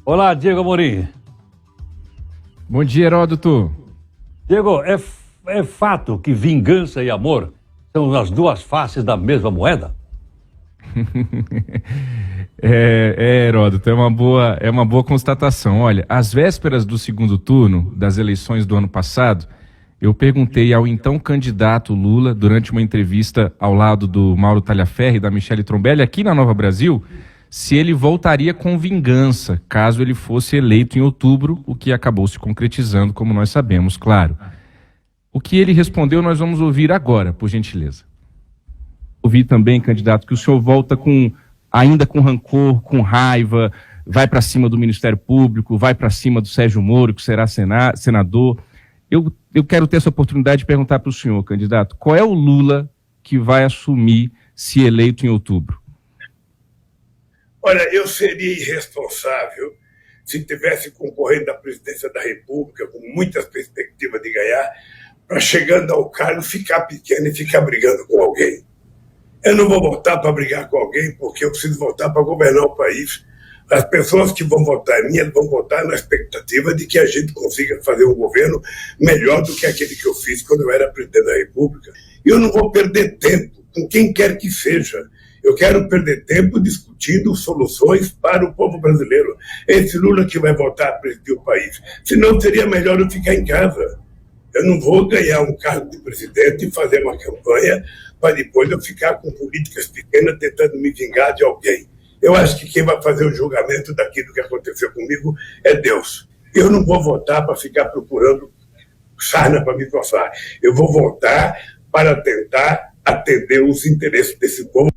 Olá, Diego Amorim. Bom dia, Heródoto. Diego, é fato que vingança e amor são as duas faces da mesma moeda? Heródoto, é uma boa constatação. Olha, às vésperas do segundo turno das eleições do ano passado, eu perguntei ao então candidato Lula, durante uma entrevista ao lado do Mauro Talhaferri e da Michele Trombelli, aqui na Nova Brasil, se ele voltaria com vingança, caso ele fosse eleito em outubro, o que acabou se concretizando, como nós sabemos, claro. O que ele respondeu nós vamos ouvir agora, por gentileza. Ouvi também, candidato, que o senhor volta ainda com rancor, com raiva, vai para cima do Ministério Público, vai para cima do Sérgio Moro, que será senador. Eu quero ter essa oportunidade de perguntar para o senhor, candidato, qual é o Lula que vai assumir se eleito em outubro? Olha, eu seria irresponsável se tivesse concorrendo à presidência da República com muitas perspectivas de ganhar, para chegando ao cargo ficar pequeno e ficar brigando com alguém. Eu não vou votar para brigar com alguém porque eu preciso votar para governar o país. As pessoas que vão votar em mim, elas vão votar na expectativa de que a gente consiga fazer um governo melhor do que aquele que eu fiz quando eu era presidente da República. E eu não vou perder tempo com quem quer que seja. Eu quero perder tempo discutindo soluções para o povo brasileiro. Esse Lula que vai votar a presidir o país. Senão seria melhor eu ficar em casa. Eu não vou ganhar um cargo de presidente e fazer uma campanha para depois eu ficar com políticas pequenas tentando me vingar de alguém. Eu acho que quem vai fazer o julgamento daquilo que aconteceu comigo é Deus. Eu não vou votar para ficar procurando sarna para me coçar. Eu vou votar para tentar atender os interesses desse povo.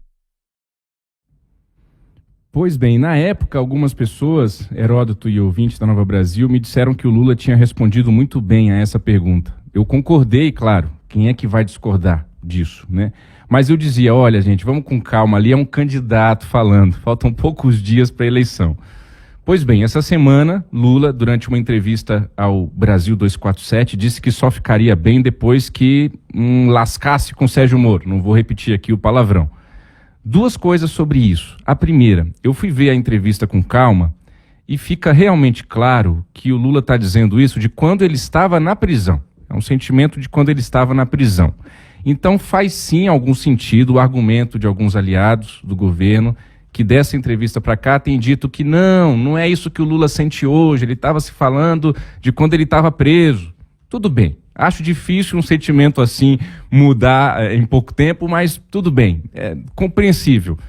Pois bem, na época, algumas pessoas, Heródoto e ouvintes da Nova Brasil, me disseram que o Lula tinha respondido muito bem a essa pergunta. Eu concordei, claro, quem é que vai discordar disso, né? Mas eu dizia, olha, gente, vamos com calma, ali é um candidato falando, faltam poucos dias para a eleição. Pois bem, essa semana, Lula, durante uma entrevista ao Brasil 247, disse que só ficaria bem depois que lascasse com Sérgio Moro. Não vou repetir aqui o palavrão. Duas coisas sobre isso. A primeira, eu fui ver a entrevista com calma e fica realmente claro que o Lula está dizendo isso de quando ele estava na prisão. É um sentimento de quando ele estava na prisão. Então faz sim algum sentido o argumento de alguns aliados do governo que dessa entrevista para cá tem dito que não é isso que o Lula sente hoje, ele estava se falando de quando ele estava preso. Tudo bem, acho difícil um sentimento assim mudar em pouco tempo, mas tudo bem, é compreensível.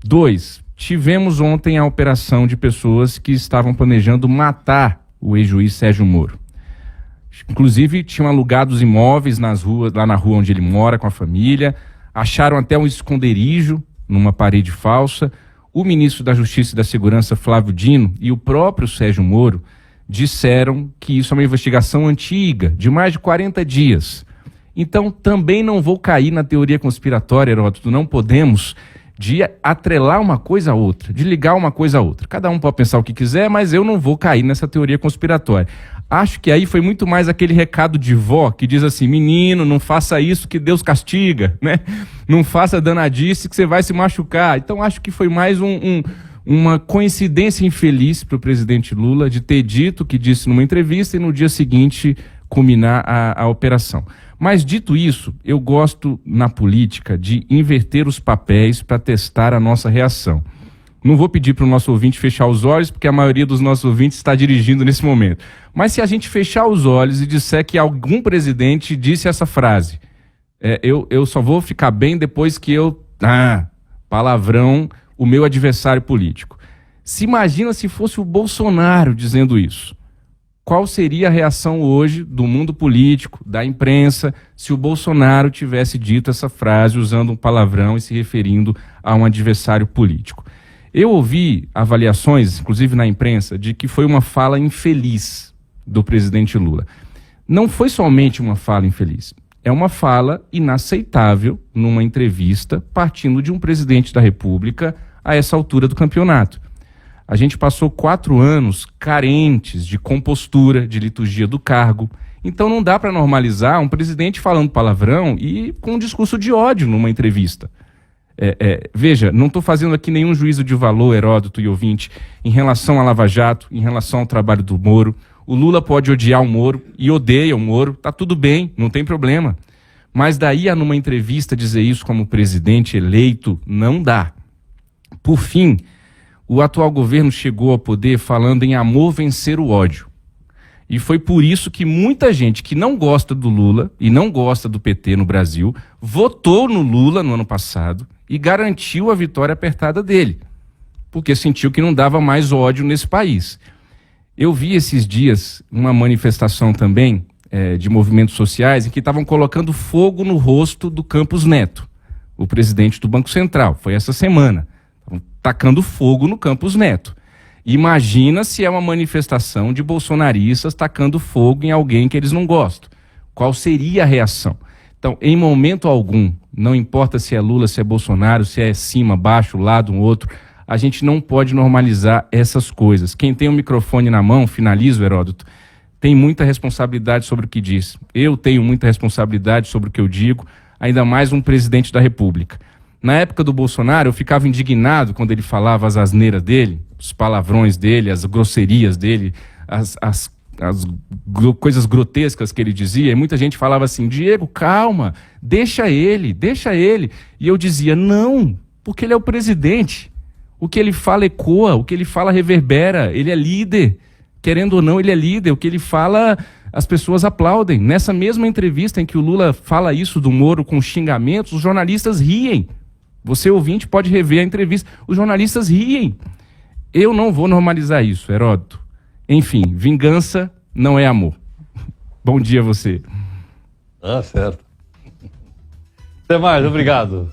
2, tivemos ontem a operação de pessoas que estavam planejando matar o ex-juiz Sérgio Moro. Inclusive tinham alugado os imóveis lá na rua onde ele mora com a família, acharam até um esconderijo numa parede falsa. O ministro da Justiça e da Segurança, Flávio Dino, e o próprio Sérgio Moro disseram que isso é uma investigação antiga, de mais de 40 dias. Então, também não vou cair na teoria conspiratória, Heródoto, não podemos de atrelar uma coisa a outra, de ligar uma coisa a outra. Cada um pode pensar o que quiser, mas eu não vou cair nessa teoria conspiratória. Acho que aí foi muito mais aquele recado de vó que diz assim, menino, não faça isso que Deus castiga, né? Não faça danadice que você vai se machucar. Então, acho que foi mais uma coincidência infeliz para o presidente Lula de ter dito o que disse numa entrevista e no dia seguinte culminar a operação. Mas dito isso, eu gosto na política de inverter os papéis para testar a nossa reação. Não vou pedir para o nosso ouvinte fechar os olhos, porque a maioria dos nossos ouvintes está dirigindo nesse momento. Mas se a gente fechar os olhos e disser que algum presidente disse essa frase, eu só vou ficar bem depois que palavrão, o meu adversário político. Se imagina se fosse o Bolsonaro dizendo isso. Qual seria a reação hoje do mundo político, da imprensa, se o Bolsonaro tivesse dito essa frase usando um palavrão e se referindo a um adversário político? Eu ouvi avaliações, inclusive na imprensa, de que foi uma fala infeliz do presidente Lula. Não foi somente uma fala infeliz. É uma fala inaceitável numa entrevista partindo de um presidente da República a essa altura do campeonato. A gente passou 4 anos carentes de compostura, de liturgia do cargo. Então não dá para normalizar um presidente falando palavrão e com um discurso de ódio numa entrevista. Veja, não estou fazendo aqui nenhum juízo de valor, Heródoto e ouvinte, em relação à Lava Jato, em relação ao trabalho do Moro. O Lula pode odiar o Moro e odeia o Moro, tá tudo bem, não tem problema. Mas daí a numa entrevista dizer isso como presidente eleito, não dá. Por fim, o atual governo chegou ao poder falando em amor vencer o ódio. E foi por isso que muita gente que não gosta do Lula e não gosta do PT no Brasil, votou no Lula no ano passado e garantiu a vitória apertada dele, porque sentiu que não dava mais ódio nesse país. Eu vi esses dias uma manifestação também de movimentos sociais em que estavam colocando fogo no rosto do Campos Neto, o presidente do Banco Central. Foi essa semana. Estavam tacando fogo no Campos Neto. Imagina se é uma manifestação de bolsonaristas tacando fogo em alguém que eles não gostam. Qual seria a reação? Então, em momento algum, não importa se é Lula, se é Bolsonaro, se é cima, baixo, lado, um outro, a gente não pode normalizar essas coisas. Quem tem o microfone na mão, finalizo, Heródoto, tem muita responsabilidade sobre o que diz. Eu tenho muita responsabilidade sobre o que eu digo, ainda mais um presidente da República. Na época do Bolsonaro, eu ficava indignado quando ele falava as asneiras dele, os palavrões dele, as grosserias dele, as coisas grotescas que ele dizia, e muita gente falava assim, Diego, calma, deixa ele. E eu dizia, não, porque ele é o presidente. O que ele fala ecoa, o que ele fala reverbera, ele é líder. Querendo ou não, ele é líder. O que ele fala, as pessoas aplaudem. Nessa mesma entrevista em que o Lula fala isso do Moro com xingamentos, os jornalistas riem. Você, ouvinte, pode rever a entrevista. Os jornalistas riem. Eu não vou normalizar isso, Heródoto. Enfim, vingança não é amor. Bom dia a você. Tá certo. Até mais, obrigado.